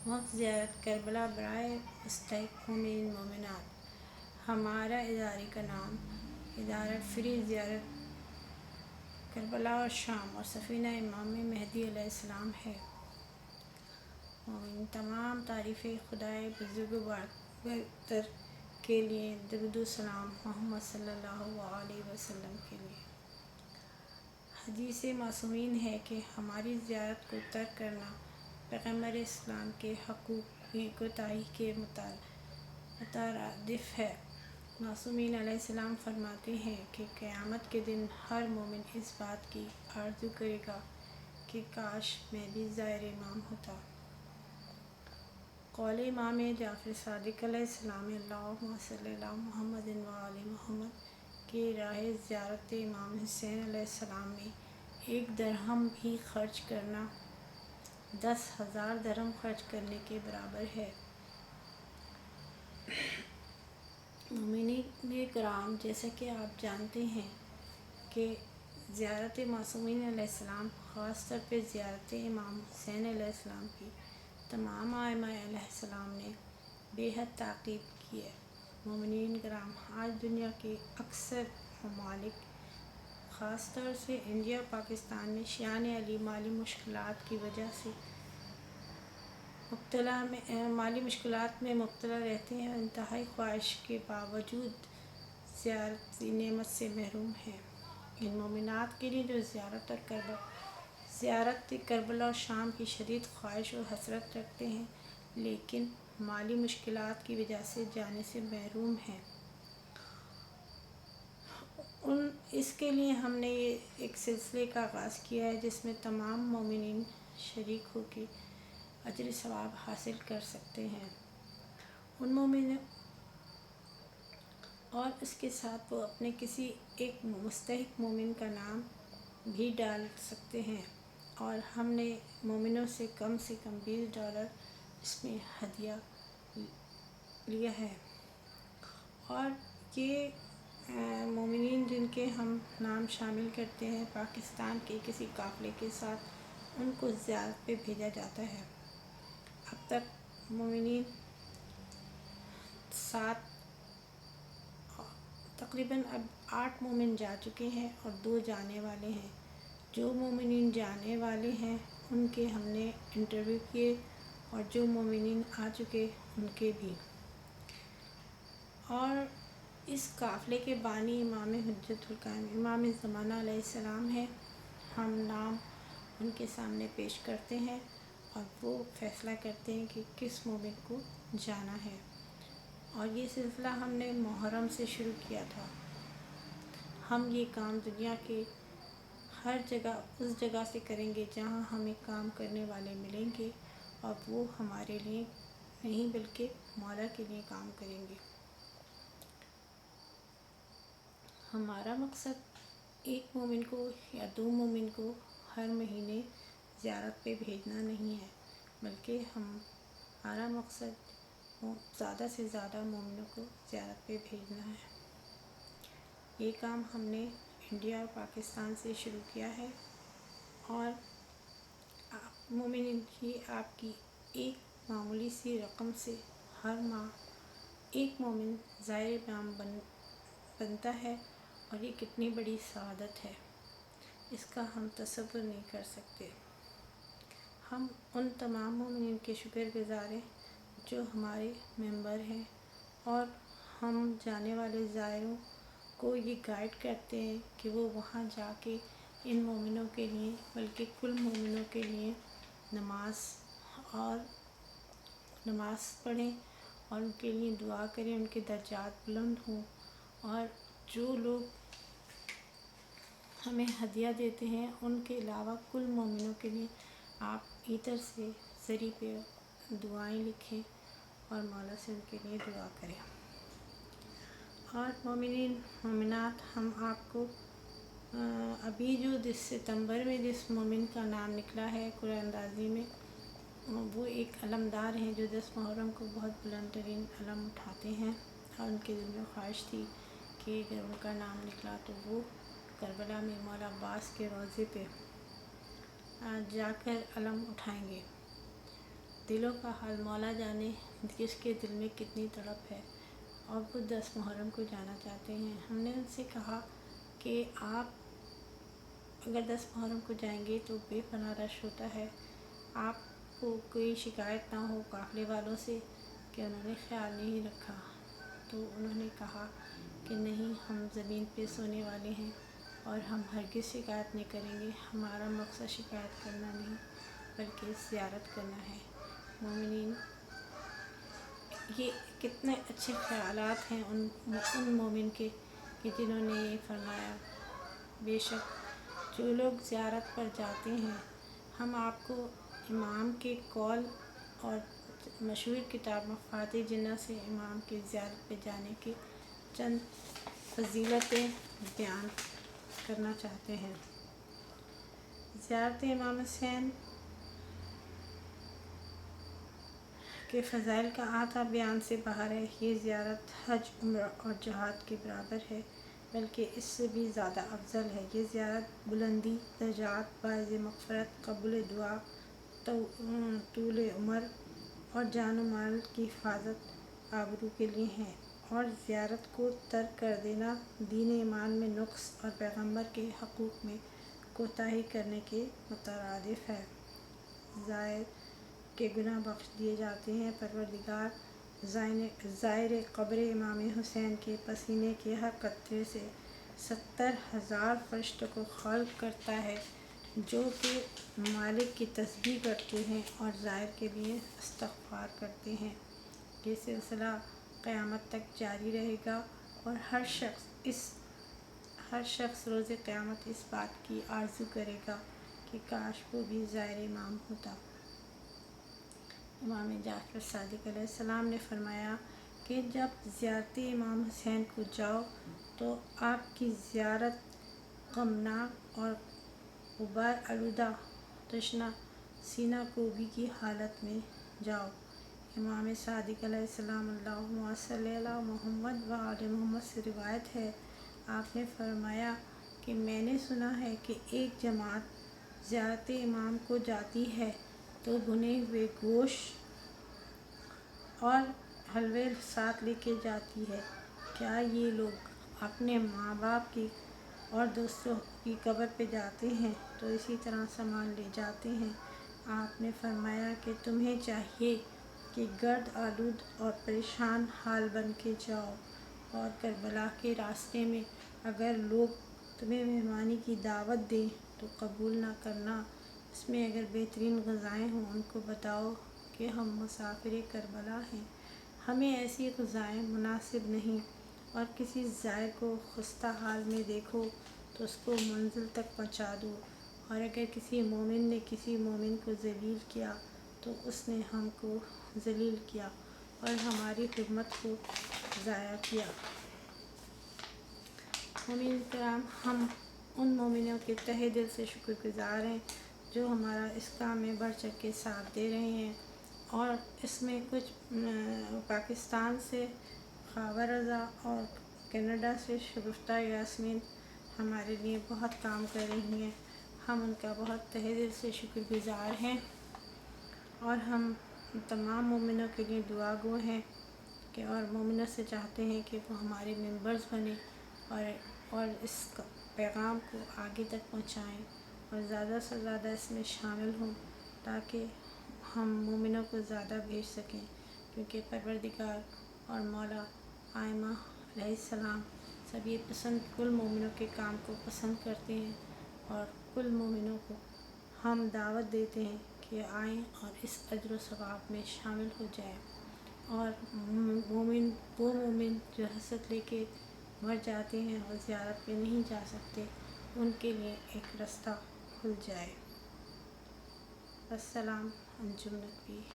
وقت زیارت کربلا برائے مستحق مومنین مومنات۔ ہمارا ادارے کا نام ادارہ فری زیارت کربلا اور شام اور سفینہ امام مہدی علیہ السلام ہے۔ مومن تمام تعریفیں خدائے بزرگ و برتر کے لیے، درود و سلام محمد صلی اللہ علیہ وسلم کے لیے۔ حدیث معصومین ہے کہ ہماری زیارت کو ترک کرنا پیغمبر اسلام کے حقوق کی کوتاہی کے مترادف ہے۔ معصومین علیہ السلام فرماتے ہیں کہ قیامت کے دن ہر مومن اس بات کی آرزو کرے گا کہ کاش میں بھی زائر امام ہوتا۔ قول امام جعفر صادق علیہ السلام، اللہم صلی علی محمد و آل محمد، کہ راہ زیارت امام حسین علیہ السلام میں 1 درہم بھی خرچ کرنا 10,000 درہم خرچ کرنے کے برابر ہے۔ مومنین کرام، جیسا کہ آپ جانتے ہیں کہ زیارت معصومین علیہ السلام، خاص طور پہ زیارت امام حسین علیہ السلام کی تمام ائمہ علیہ السلام نے بے حد تاکید کی ہے۔ مومنین کرام، آج دنیا کے اکثر ممالک، خاص طور سے انڈیا اور پاکستان میں شیعان علی مالی مشکلات میں مبتلا رہتے ہیں اور انتہائی خواہش کے باوجود زیارت نعمت سے محروم ہیں۔ ان مومنات کے لیے جو زیارت کربلا اور شام کی شدید خواہش و حسرت رکھتے ہیں لیکن مالی مشکلات کی وجہ سے جانے سے محروم ہیں، اس کے لیے ہم نے ایک سلسلے کا آغاز کیا ہے جس میں تمام مومنین شریک ہو کے اجر ثواب حاصل کر سکتے ہیں۔ ان مومنوں اور اس کے ساتھ وہ اپنے کسی ایک مستحق مومن کا نام بھی ڈال سکتے ہیں، اور ہم نے مومنوں سے کم $20 اس میں ہدیہ لیا ہے۔ اور یہ مومنین جن کے ہم نام شامل کرتے ہیں پاکستان کے کسی قافلے کے ساتھ، ان کو زیارت پہ بھیجا جاتا ہے۔ اب تک مومنین تقریباً 8 مومن جا چکے ہیں اور 2 جانے والے ہیں۔ جو مومنین جانے والے ہیں ان کے ہم نے انٹرویو کیے، اور جو مومنین آ چکے ان کے بھی۔ اور اس قافلے کے بانی امام حجت القائم امام زمانہ علیہ السلام ہیں۔ ہم نام ان کے سامنے پیش کرتے ہیں اور وہ فیصلہ کرتے ہیں کہ کس مومن کو جانا ہے۔ اور یہ سلسلہ ہم نے محرم سے شروع کیا تھا۔ ہم یہ کام دنیا کے ہر جگہ اس جگہ سے کریں گے جہاں ہمیں کام کرنے والے ملیں گے، اور وہ ہمارے لیے نہیں بلکہ مولا کے لیے کام کریں گے۔ ہمارا مقصد ایک مومن کو یا 2 مومن کو ہر مہینے زیارت پہ بھیجنا نہیں ہے، بلکہ ہمارا مقصد زیادہ سے زیادہ مومنوں کو زیارت پہ بھیجنا ہے۔ یہ کام ہم نے انڈیا اور پاکستان سے شروع کیا ہے، اور مومنین کی آپ کی ایک معمولی سی رقم سے ہر ماہ 1 مومن زائر امام بنتا ہے، اور یہ کتنی بڑی سعادت ہے، اس کا ہم تصور نہیں کر سکتے۔ ہم ان تمام مومنین کے شکر گزار ہیں جو ہمارے ممبر ہیں، اور ہم جانے والے زائروں کو یہ گائیڈ کرتے ہیں کہ وہ وہاں جا کے ان مومنوں کے لیے بلکہ کل مومنوں کے لیے نماز پڑھیں اور ان کے لیے دعا کریں، ان کے درجات بلند ہوں۔ اور جو لوگ ہمیں ہدیہ دیتے ہیں ان کے علاوہ کل مومنوں کے لیے آپ ایتھر سے زری پہ دعائیں لکھیں اور مولا سے ان کے لیے دعا کریں۔ اور مومنین مومنات، ہم آپ کو ابھی جو ستمبر میں جس مومن کا نام نکلا ہے قرآن اندازی میں، وہ ایک علمدار ہیں جو 10 محرم کو بہت بلند ترین علم اٹھاتے ہیں، اور ان کے دل میں خواہش تھی کہ اگر ان کا نام نکلا تو وہ کربلا میں مولا عباس کے روضے پہ جا کر علم اٹھائیں گے۔ دلوں کا حال مولا جانے کس کے دل میں کتنی تڑپ ہے، اور وہ 10 محرم کو جانا چاہتے ہیں۔ ہم نے ان سے کہا کہ آپ اگر 10 محرم کو جائیں گے تو بے پناہ رش ہوتا ہے، آپ کو کوئی شکایت نہ ہو قافلے والوں سے کہ انہوں نے خیال نہیں رکھا۔ تو انہوں نے کہا کہ نہیں، ہم زمین پہ سونے والے ہیں اور ہم ہرگز شکایت نہیں کریں گے، ہمارا مقصد شکایت کرنا نہیں بلکہ زیارت کرنا ہے۔ مومنین، یہ کتنے اچھے خیالات ہیں ان مومن کے کہ جنہوں نے یہ فرمایا۔ بے شک جو لوگ زیارت پر جاتے ہیں، ہم آپ کو امام کے قول اور مشہور کتاب مفاتیح الجنہ سے امام کی زیارت پہ جانے کے چند فضیلتیں بیان کرنا چاہتے ہیں۔ زیارت امام حسین کے فضائل کا احاطہ بیان سے باہر ہے۔ یہ زیارت حج، عمرہ اور جہاد کے برابر ہے، بلکہ اس سے بھی زیادہ افضل ہے۔ یہ زیارت بلندی درجات، باعث مغفرت، قبول دعا، طول عمر اور جان و مال کی حفاظت، آبرو کے لیے ہے، اور زیارت کو ترک کر دینا دین ایمان میں نقص اور پیغمبر کے حقوق میں کوتاہی کرنے کے مترادف ہے۔ زائر کے گناہ بخش دیے جاتے ہیں۔ پروردگار زائر قبر امام حسین کے پسینے کے ہر قطرے سے 70,000 فرشتوں کو خلق کرتا ہے، جو کہ مالک کی تسبیح کرتے ہیں اور زائر کے لیے استغفار کرتے ہیں۔ یہ سلسلہ قیامت تک جاری رہے گا، اور ہر شخص روز قیامت اس بات کی آرزو کرے گا کہ کاش وہ بھی زائر امام ہوتا۔ امام جعفر صادق علیہ السلام نے فرمایا کہ جب زیارت امام حسین کو جاؤ تو آپ کی زیارت غمناک اور غبار آلودہ تشنہ سینہ کوبی کی حالت میں جاؤ۔ امام صادق علیہ السلام اللہم صلی علی محمد و آل محمد سے روایت ہے، آپ نے فرمایا کہ میں نے سنا ہے کہ ایک جماعت زیارت امام کو جاتی ہے تو بھنے ہوئے گوشت اور حلوے ساتھ لے کے جاتی ہے۔ کیا یہ لوگ اپنے ماں باپ کی اور دوستوں کی قبر پہ جاتے ہیں تو اسی طرح سامان لے جاتے ہیں؟ آپ نے فرمایا کہ تمہیں چاہیے کہ گرد آلود اور پریشان حال بن کے جاؤ، اور کربلا کے راستے میں اگر لوگ تمہیں مہمانی کی دعوت دیں تو قبول نہ کرنا، اس میں اگر بہترین غذائیں ہوں ان کو بتاؤ کہ ہم مسافر کربلا ہیں، ہمیں ایسی غذائیں مناسب نہیں، اور کسی زائر کو خستہ حال میں دیکھو تو اس کو منزل تک پہنچا دو، اور اگر کسی مومن نے کسی مومن کو ذلیل کیا تو اس نے ہم کو ذلیل کیا اور ہماری خدمت کو ضائع کیا۔ مومنین کرام، ہم ان مومنوں کے تہہ دل سے شکر گزار ہیں جو ہمارا اس کام میں بڑھ چڑھ کے ساتھ دے رہے ہیں، اور اس میں کچھ پاکستان سے خاور رضا اور کینیڈا سے شگفتہ یاسمین ہمارے لیے بہت کام کر رہی ہیں۔ ہم ان کا بہت تہہ دل سے شکر گزار ہیں، اور ہم تمام مومنوں کے لیے دعا گو ہیں اور مومنوں سے چاہتے ہیں کہ وہ ہمارے ممبرز بنیں اور اس پیغام کو آگے تک پہنچائیں اور زیادہ سے زیادہ اس میں شامل ہوں، تاکہ ہم مومنوں کو زیادہ بھیج سکیں، کیونکہ پروردگار اور مولا آئمہ علیہ السلام سب یہ کل مومنوں کے کام کو پسند کرتے ہیں، اور کل مومنوں کو ہم دعوت دیتے ہیں کہ آئیں اور اس اجر و ثواب میں شامل ہو جائیں، اور وہ مومن جو حسد لے کے مر جاتے ہیں اور زیارت پہ نہیں جا سکتے، ان کے لیے ایک رستہ کھل جائے۔ السلام، انجم نقوی۔